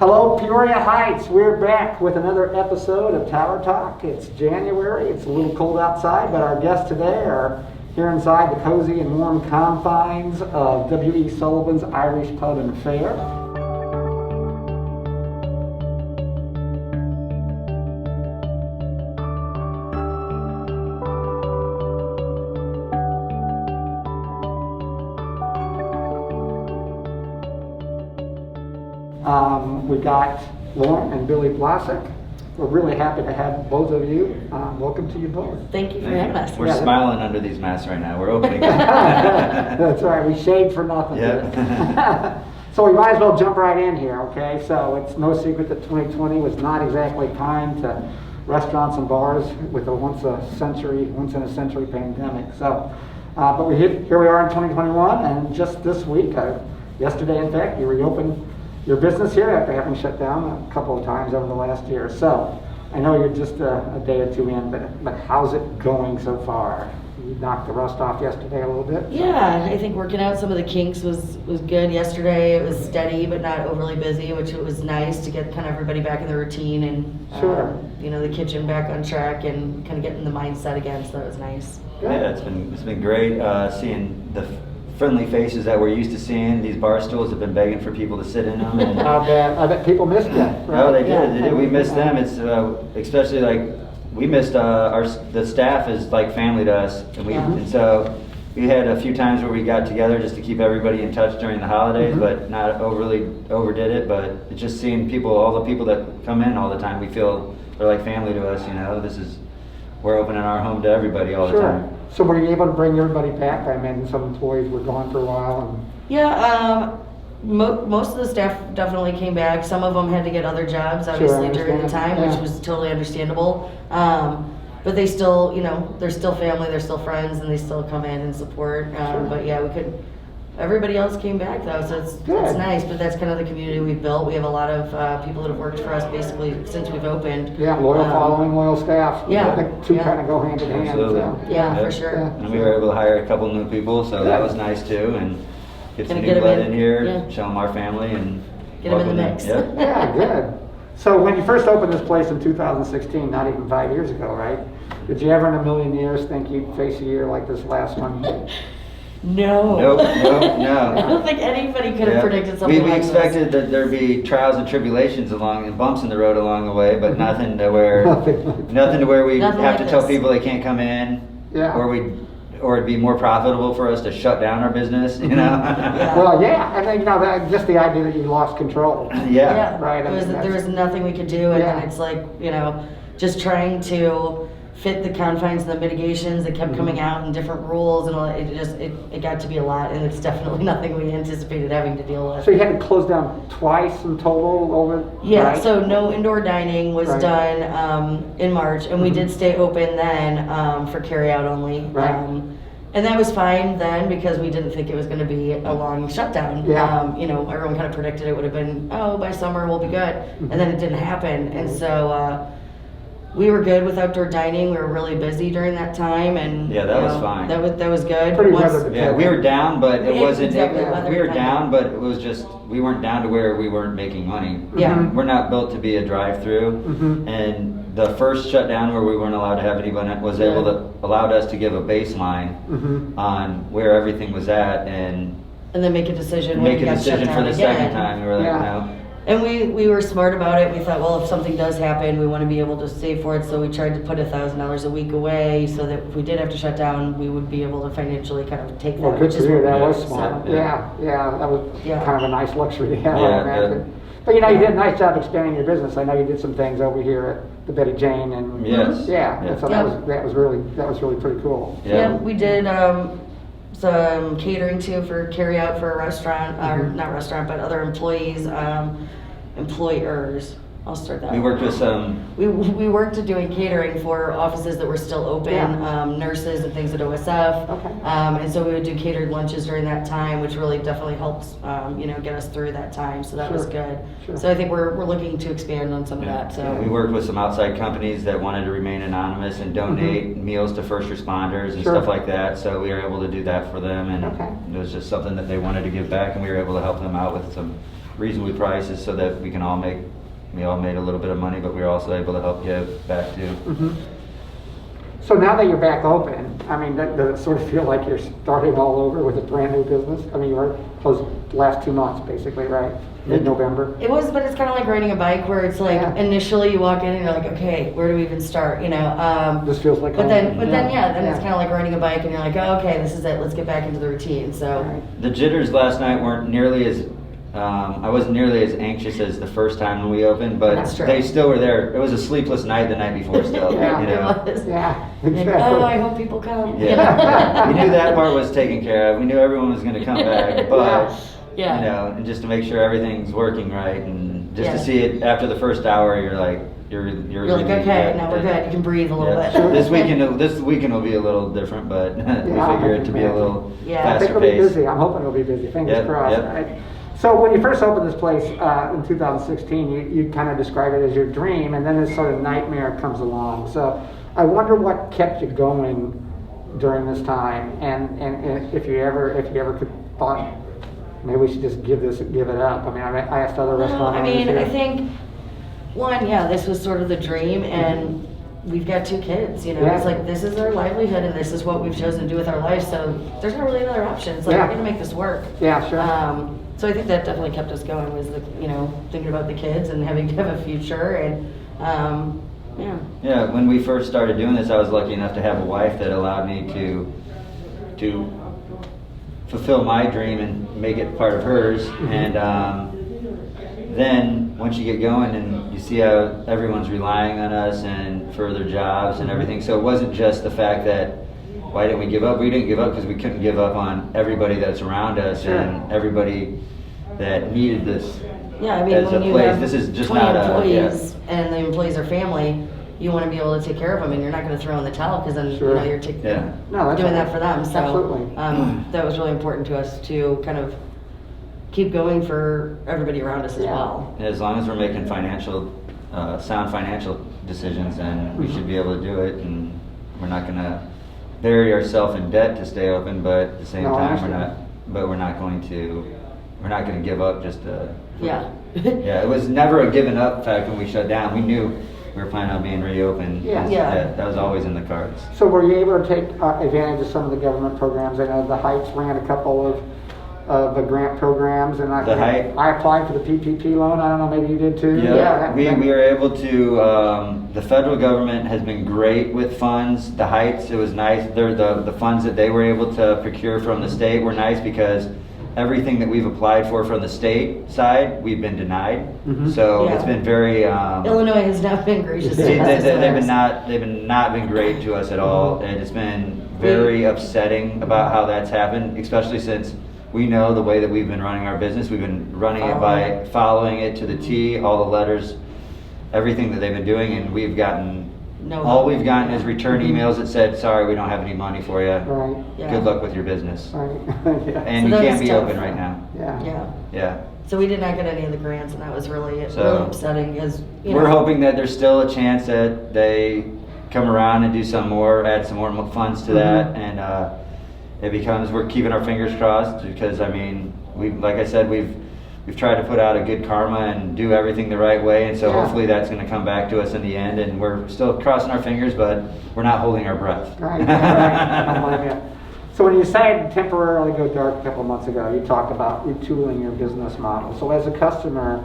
Hello, Peoria Heights. We're back with another episode of Tower Talk. It's January. It's a little cold outside, but our guests today are here inside the cozy and warm confines of W.E. Sullivan's Irish Pub and Fair. We've got Lauren and Billy Blasek. We're really happy to have both of you. Welcome to you both. Thank you for having us. We're smiling under these masks right now. We're opening. That's right. We shaved for nothing. Yeah. So we might as well jump right in here, okay? So it's no secret that 2020 was not exactly kind to restaurants and bars with a once in a century pandemic. So, but here we are in 2021, and just this week, yesterday in fact, you reopened your business here after having shut down a couple of times over the last year. So I know you're just a day or two in, but how's it going so far? You knocked the rust off yesterday a little bit? Yeah, I think working out some of the kinks was good yesterday. It was steady but not overly busy, which it was nice to get kind of everybody back in the routine and the kitchen back on track and kind of getting the mindset again. So that was nice. Good. Yeah, it's been great seeing the friendly faces that we're used to seeing. These bar stools have been begging for people to sit in them. And I bet people missed that. Right? Oh, they did. We missed them. It's especially like we missed the staff is like family to us, and so we had a few times where we got together just to keep everybody in touch during the holidays, but not overdid it. But it's just seeing people, all the people that come in all the time, we feel they're like family to us. We're opening our home to everybody all the time. So were you able to bring everybody back? I mean, some employees were gone for a while. Most of the staff definitely came back. Some of them had to get other jobs, obviously, during the time, which was totally understandable. But they still, they're still family, they're still friends, and they still come in and support. But yeah, everybody else came back though, so it's nice. But that's kind of the community we've built. We have a lot of people that have worked for us basically since we've opened. Yeah, loyal following, loyal staff. Yeah, I think two kind of go hand in hand. Absolutely. So. Yeah, for sure. Yeah. And we were able to hire a couple new people, so that was nice too, and get some new blood in here, show them our family, and get them in the mix. Yep. Yeah, good. So when you first opened this place in 2016, not even 5 years ago, right? Did you ever in a million years think you'd face a year like this last one? No. I don't think anybody could have predicted something we expected that there'd be trials and tribulations and bumps in the road along the way, but nothing to where we have to tell people they can't come in, or it'd be more profitable for us to shut down our business, Well, yeah, I think just the idea that you lost control. Yeah. Right. There was nothing we could do, and then it's like just trying to fit the confines and the mitigations that kept coming out and different rules, and it got to be a lot, and it's definitely nothing we anticipated having to deal with. So you had to close down twice in total over? Yeah, right? so no indoor dining was done in March, and we did stay open then for carryout only. Right. And that was fine then because we didn't think it was going to be a long shutdown. Yeah. Everyone kind of predicted it would have been, by summer we'll be good, and then it didn't happen, and so we were good with outdoor dining. We were really busy during that time, and that was fine. That was good. Pretty weather dependent. We were down, but it wasn't. Exactly, We were down, but it was just we weren't down to where we weren't making money. Yeah. We're not built to be a drive-through, and the first shutdown where we weren't allowed to have anyone allowed us to give a baseline on where everything was at, and then make a decision. For the second time. We were like, no. And we were smart about it. We thought, well, if something does happen, we want to be able to save for it. So we tried to put $1,000 a week away, so that if we did have to shut down, we would be able to financially kind of take that. Well, good to hear. That was smart. So, yeah, that was kind of a nice luxury to have. Yeah. But you did a nice job expanding your business. I know you did some things over here at the Betty Jane, and so that was really pretty cool. Yeah, we did some catering too for carry out for a restaurant, or not restaurant, but other employees, employers. I'll start that. We worked with some. We worked at doing catering for offices that were still open, nurses and things at OSF. Okay. And so we would do catered lunches during that time, which really definitely helped, get us through that time. So that was good. Sure. So I think we're looking to expand on some of that. So we worked with some outside companies that wanted to remain anonymous and donate meals to first responders and stuff like that. So we were able to do that for them, and it was just something that they wanted to give back, and we were able to help them out with some reasonably priced so that we all made a little bit of money, but we were also able to help give back too. Mhm. So now that you're back open, I mean, does it sort of feel like you're starting all over with a brand new business? I mean, you were closed the last 2 months, basically, right? Mid-November. It was, but it's kind of like riding a bike where it's like Yeah. initially you walk in and you're like, okay, where do we even start? You know. This feels like But home. then it's Yeah. kind of like riding a bike and you're like, oh, okay, this is it. Let's get back into the routine. So. Right. The jitters last night weren't nearly as, I wasn't nearly as anxious as the first time when we opened, but That's true. they still were there. It was a sleepless night the night before still, Yeah. you know. It was. Yeah, Like, exactly. oh, I hope people come. Yeah, we knew that part was taken care of. We knew everyone was going to come back, but Yeah. you know, and just to make sure everything's working right, and just Yeah. to see it after the first hour, you're like, You're like, okay, now we're good. You can breathe a little bit. This weekend will be a little different, but we Yeah, figure it to be a little Yeah. I think faster it'll be pace. busy. I'm hoping it'll be busy. Fingers Yep, crossed. yep. Right? So when you first opened this place in 2016, you kind of described it as your dream, and then this sort of nightmare comes along. So I wonder what kept you going during this time, and if you ever could thought maybe we should just give it up. I mean, I asked other No, restaurant I owners mean, here. I think one, this was sort of the dream, and we've got 2 kids. You know, Yeah. it's like this is our livelihood, and this is what we've chosen to do with our life. So there's not really another option. It's like Yeah. we're gonna make this work. Yeah, sure. So I think that definitely kept us going. Was thinking about the kids and having to have a future, and yeah. Yeah, when we first started doing this, I was lucky enough to have a wife that allowed me to fulfill my dream and make it part of hers. And then once you get going and you see how everyone's relying on us and for their jobs and everything, so it wasn't just the fact that why didn't we give up? We didn't give up because we couldn't give up on everybody that's around us Sure. and everybody that needed this. Yeah, I mean, As a when you place, have this is just 20 not a- employees and the employees are family, you want to be able to take care of them, and you're not going to throw in the towel because then Sure. you're Yeah. No, that's doing right. that for them. So Absolutely. that was really important to us to kind of keep going for everybody around us as Yeah. well. As long as we're making sound financial decisions, then we should be able to do it, and we're not going to bury ourselves in debt to stay open. But at the same No, I time, understand. we're not going to give up. Yeah. Yeah, it was never a giving up fact when we shut down. We knew we were planning on being reopened. Yeah. Yeah. That was always in the cards. So were you able to take advantage of some of the government programs? I know the Heights ran a couple of the grant programs, and The Heights? I applied for the PPP loan. I don't know, maybe you did too. Yeah, we were able to, the federal government has been great with funds. The Heights, it was nice. The funds that they were able to procure from the state were nice because everything that we've applied for from the state side, we've been denied. Mhm. So Yeah. it's been very, Illinois has not been gracious they've to us. not been great to us at all, and it's been very upsetting about how that's happened, especially since we know the way that we've been running our business. We've been running it by following it to the T, all the letters, everything that they've been doing, and we've gotten all we've gotten is return emails that said, "Sorry, we don't have any money for you. Right. Yeah. Good luck with your business." Right. Yeah. And So you that can't was be tough. open right now. Yeah. Yeah. Yeah. So we did not get any of the grants, and that was really So, upsetting. Because We're hoping that there's still a chance that they come around and do some more, add some more funds to that, and we're keeping our fingers crossed because I mean, like I said, we've tried to put out a good karma and do everything the right way, and so Yeah. hopefully that's going to come back to us in the end. And we're still crossing our fingers, but we're not holding our breath. Right. Yeah, right. I blame you. So when you decided to temporarily go dark a couple months ago, you talked about retooling your business model. So as a customer,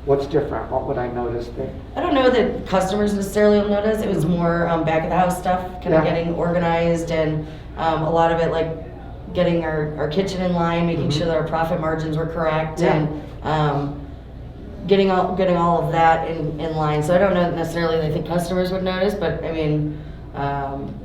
what's different? What would I notice there? I don't know that customers necessarily will notice. It was more back of the house stuff, kind of Yeah. getting organized, and a lot of it like getting our kitchen in line, making sure that our profit margins were correct, Yeah. and getting all of that in line. So I don't know necessarily that I think customers would notice, but I mean,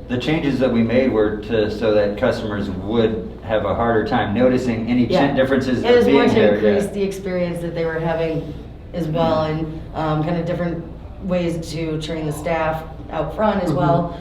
The changes that we made were so that customers would have a harder time noticing any Yeah. differences it was of more being to there. increase Yeah. the experience that they were having as well, and kind of different ways to train the staff out front as well,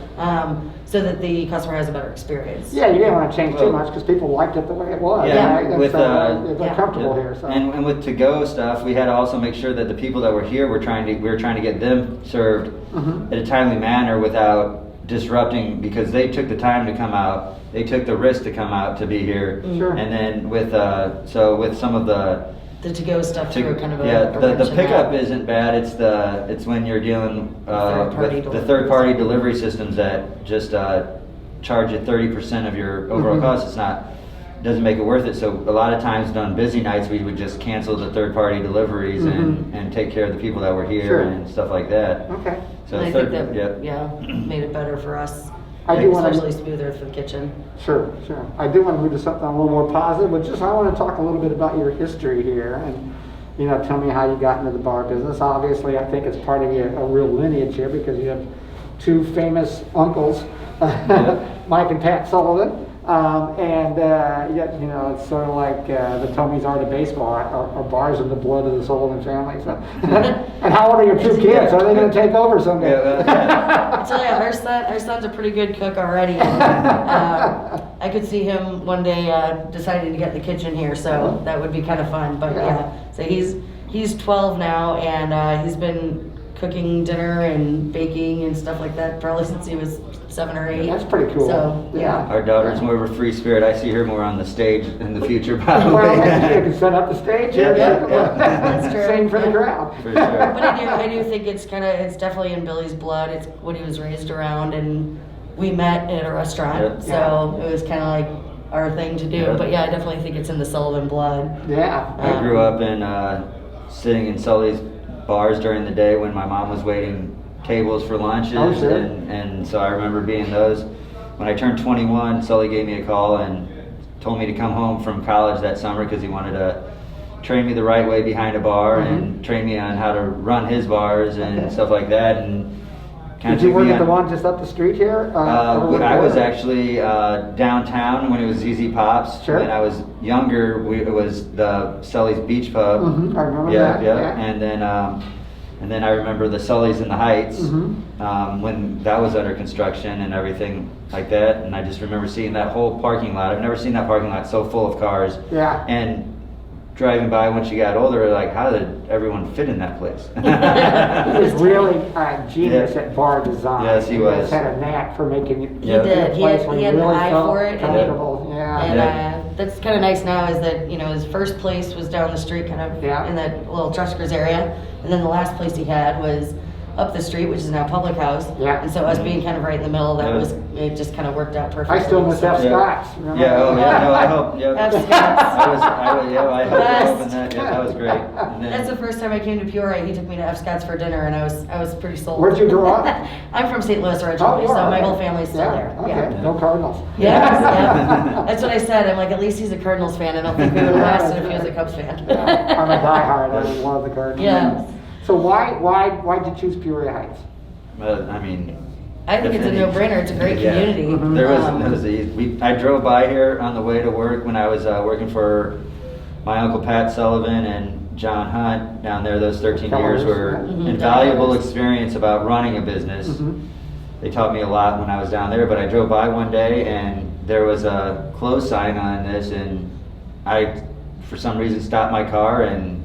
so that the customer has a better experience. Yeah, you didn't want to change too Well- much because people liked it the way it was. Yeah, right? And with, so, they're yeah. comfortable here. So. And with to-go stuff, we had to also make sure that the people that were here we were trying to get them served Mhm. in a timely manner without disrupting, because they took the time to come out, they took the risk to come out to be here. Sure. And then with some of the the to-go stuff To- through kind of a yeah, a the wrench in pickup that. isn't bad. It's when you're dealing Third-party with the deliveries. third-party delivery systems that just charge you 30% of your overall cost. Doesn't make it worth it. So a lot of times on busy nights we would just cancel the third-party deliveries and take care of the people that were here Sure. and stuff like that. Okay. So And I third, think that, yep. yeah, made it better for us. I do wanna- Especially smoother for the kitchen. Sure. I do want to move to something a little more positive, but just I want to talk a little bit about your history here and, tell me how you got into the bar business. Obviously, I think it's part of your a real lineage here because you have two famous uncles, Mike and Pat Sullivan. Yet, it's sort of like the Tonys are to baseball, or bars in the blood of the Sullivan family. So. And how old are your two kids? Are they going to take over someday? I tell you, our son's a pretty good cook already. And, I could see him one day deciding to get the kitchen here, so that would be kind of fun. But yeah, so he's 12 now, and he's been cooking dinner and baking and stuff like that probably since he was 7 or 8. That's pretty cool. So yeah. Our daughter's more of a free spirit. I see her more on the stage in the future, probably. Well, maybe you can set up the stage. Yeah. That's true. Sing for the Yeah. crowd. For sure. But I do think it's definitely in Billy's blood. It's what he was raised around, and we met at a restaurant, Yep. so it was kind of like our thing to do. Yeah. But yeah, I definitely think it's in the Sullivan blood. Yeah. I grew up in sitting in Sully's bars during the day when my mom was waiting tables for lunches, Oh, sure. and so I remember being those. When I turned 21, Sully gave me a call and told me to come home from college that summer because he wanted to train me the right way behind a bar and train me on how to run his bars and stuff like that. And Did you work at the one just up the street here? I was actually downtown when it was ZZ Pops. Sure. When I was younger, it was the Sully's Beach Pub. I remember Yeah, that. yeah. And then I remember the Sully's in the Heights Mm-hmm. when that was under construction and everything like that. And I just remember seeing that whole parking lot. I've never seen that parking lot so full of cars. Yeah. And driving by once you got older, like, how did everyone fit in that place? He was really genius Yeah. at bar design. Yes, he was. Just had a knack for making it. He did. a place where He you had an really eye felt for it, and comfortable. Yeah. And that's kind of nice now is that, his first place was down the street kind of Yeah. in that little Trusker's area. And then the last place he had was up the street, which is now Public House. Yeah. And so us being kind of right in the middle, Yeah. it just kind of worked out perfectly. I still miss F. So- Scott's. Remember? Yeah, oh yeah, no, I hope, yep. F. Scott's. I helped Best. open that, yeah, that was great. And then- That's the first time I came to Peoria. He took me to F. Scott's for dinner, and I was pretty sold. Where'd you grow up? I'm from St. Louis Oh, originally, you so are, my okay. whole family's still Yeah, there. Okay, Yeah. no Cardinals. Yeah. That's what I said. I'm like, at least he's a Cardinals fan. I don't think we would have lasted if he was a Cubs fan. Yeah, I'm a diehard. I love the Cardinals. Yeah. So why did you choose Peoria Heights? I mean. I think it's a definitely- no-brainer. It's a great Yeah. community. There was I drove by here on the way to work when I was working for my Uncle Pat Sullivan and John Hunt down there. Those 13 years were Mhm. invaluable experience about running a business. Mhm. They taught me a lot when I was down there, but I drove by one day and there was a close sign on this, and I, for some reason, stopped my car and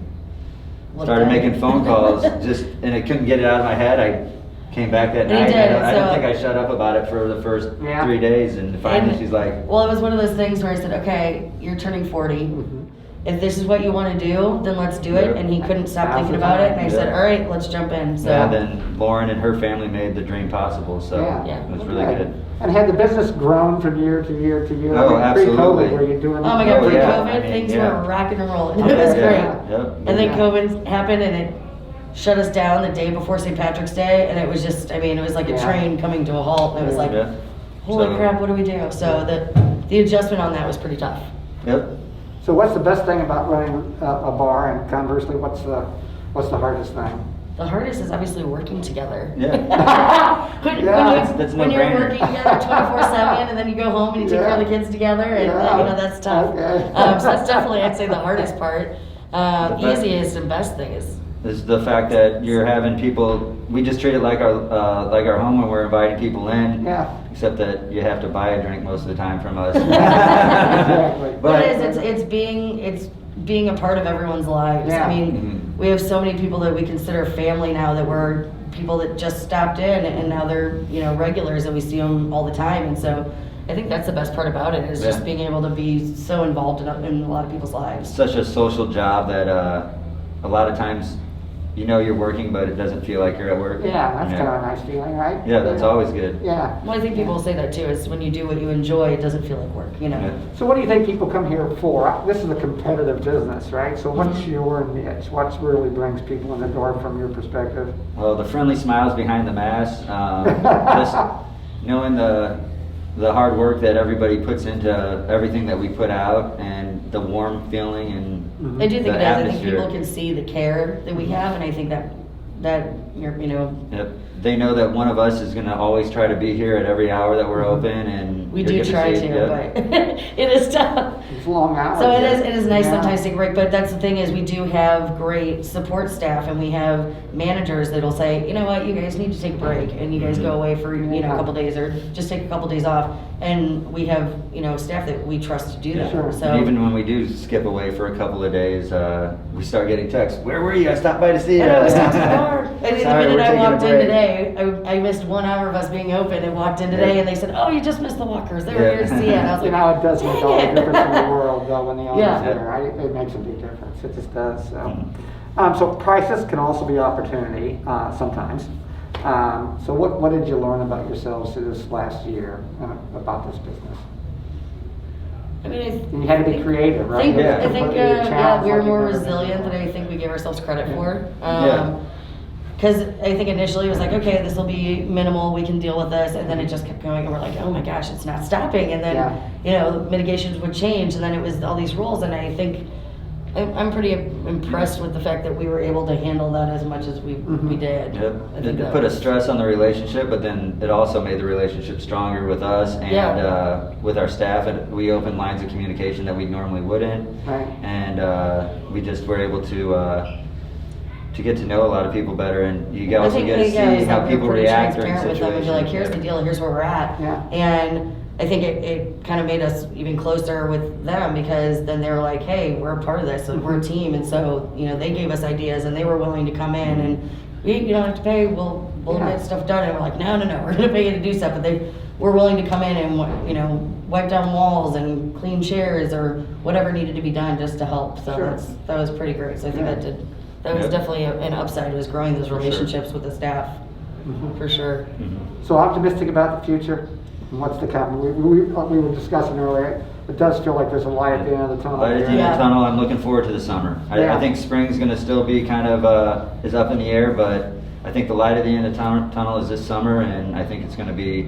started making phone calls, and I couldn't get it out of my head. I came back that And you night. did, I don't so- think I shut up about it for the first Yeah. 3 days, and finally And- she's like, Well, it was one of those things where I said, okay, you're turning 40. Mhm. If this is what you want to do, then let's do it. Yeah. And he couldn't stop Now's thinking the about it. time. And I Yeah. said, all right, let's jump in. So yeah. Then Lauren and her family made the dream possible, so Yeah. it was really Okay. good. And had the business grown from year to year to year? Oh, absolutely. Pre-COVID, were you doing? Oh my God, Oh, pre-COVID, yeah. I mean, things yeah. were rocking and rolling. Okay. It was Yeah. great. Yep. And then Yeah. COVID happened and it shut us down the day before St. Patrick's Day. And it was just, it was like a Yeah. train coming to a halt. And it was like, Yeah. holy So- crap, what do we do? So the adjustment on that was pretty tough. Yep. So what's the best thing about running a bar, and conversely, what's the hardest thing? The hardest is obviously working together. Yeah. When, Yeah. That's when you're no-brainer. working together 24/7 and then you go home and you take care of the kids together and Yeah. that's tough. Okay. So that's definitely, I'd say, the hardest part. The best- Easiest and best thing is the fact that you're having people. We just treat it like our home when we're inviting people in. Yeah. Except that you have to buy a drink most of the time from us. Exactly. But it's being a part of everyone's lives. Yeah. I mean, we have so many people that we consider family now that were people that just stopped in and now they're regulars and we see them all the time, and so I think that's the best part about it, is just Yeah. being able to be so involved in a lot of people's lives. Such a social job that a lot of times, you know, you're working, but it doesn't feel like you're at work. Yeah, that's kind of a nice feeling, right? Yeah, that's always good. Yeah. Well, I think people will say that too, is when you do what you enjoy, it doesn't feel like work, you know? Yeah. So what do you think people come here for? This is a competitive business, right? So what's your niche? What really brings people in the door from your perspective? Well, the friendly smiles behind the mask, just knowing the hard work that everybody puts into everything that we put out, and the warm feeling and I do think the it is. I think atmosphere. people can see the care that we have, and I think that you're, you know, Yep. They know that one of us is going to always try to be here at every hour that we're open, and we you're do gonna try see- to, yep. but it is tough. It's long hours. So it is nice Yeah. sometimes to take a break, but that's the thing, is we do have great support staff, and we have managers that'll say, you know what, you guys need to take a break, and you guys go away for, you know, Yeah. a couple days, or just take a couple days off, and we have, you know, staff that we trust to do that. Sure. So And even when we do skip away for a couple of days, we start getting texts. Where were you? I stopped by to see you. I know, it's not too far. And the Sorry, minute we're I taking a walked in break. today, I missed 1 hour of us being open, and walked in today, Yeah. and they said, "Oh, you just missed the walkers. They were Yeah. here to see it." And I was You like, know, it does make all the "Dang it." difference in the world, though, when the owner's Yeah. there, right? It makes a big difference. It just does. So, Mhm. so crisis can also be opportunity sometimes. So what did you learn about yourselves through this last year about this business? I mean, You had to be creative, right? I think, Yeah. I think Completely a yeah, challenge we were like more you've never been resilient than before. I think we gave ourselves credit for. Yeah. Because I think initially it was like, okay, this will be minimal, we can deal with this, and then it just kept going, and we're like, oh my gosh, it's not stopping. And then, Yeah. you know, mitigations would change, and then it was all these rules, and I think I'm pretty impressed with the fact that we were able to handle that as much as we did. Yep. I think It that put a was- stress on the relationship, but then it also made the relationship stronger with us and Yeah. with our staff. And we opened lines of communication that we normally wouldn't, Right. and we just were able to get to know a lot of people better. And you I also think get to we, see it's how like people we're pretty react during transparent with them and situations. be like, here's the deal, here's where we're at. Yeah. And I think it kind of made us even closer with them, because then they were like, hey, we're a part of this, and we're a team. And so, you know, they gave us ideas, and they were willing to come in, and you don't have to pay, we'll Yeah. get stuff done. And we're like, no, we're gonna pay you to do stuff. But they were willing to come in and, you know, wipe down walls and clean chairs or whatever needed to be done just to help. So Sure. that was pretty great. So I think Yeah. that was Yep. definitely an upside, was growing those For sure. relationships with the staff, for sure. Mhm. So optimistic about the future and what's to come. We were discussing earlier, it does feel like there's a light at the end of the tunnel. Light at the end Yeah. of the tunnel. I'm looking forward to the summer. Yeah. I think spring's going to still be kind of is up in the air, but I think the light at the end of the tunnel is this summer, and I think it's going to be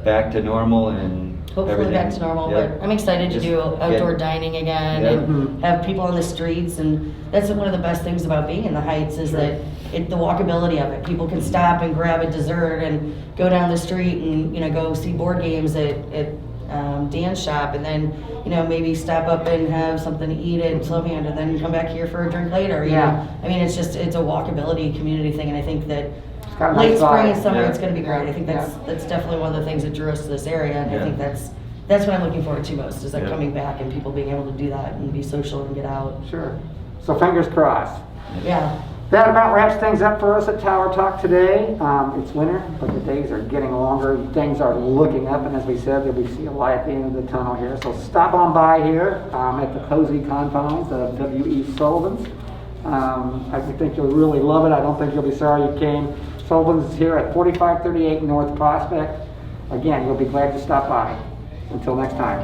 back to normal and Hopefully everything. back to normal, Yep. but I'm excited to Just do outdoor get- dining again Yep. and have people on the streets, and that's one of the best things about being in the Heights, is that the walkability of it. People can stop and grab a dessert and go down the street and, you know, go see board games at Dan's shop, and then, you know, maybe stop up and have something to eat at Sullivan, and then come back here for a drink later. You Yeah. know? I mean, it's a walkability community thing, and I think that It's got a late nice spring vibe. and summer, Yeah. it's going to be great. I think that's definitely one of the things that drew us to this area, and I Yeah. think that's what I'm looking forward to most, is like Yeah. coming back and people being able to do that and be social and get out. Sure. So fingers crossed. Yeah. That about wraps things up for us at Tower Talk today. It's winter, but the days are getting longer. Things are looking up, and as we said, we see a light at the end of the tunnel here. So stop on by here at the cozy confines of W.E. Sullivan's. I think you'll really love it. I don't think you'll be sorry you came. Sullivan's is here at 4538 North Prospect. Again, you'll be glad to stop by. Until next time.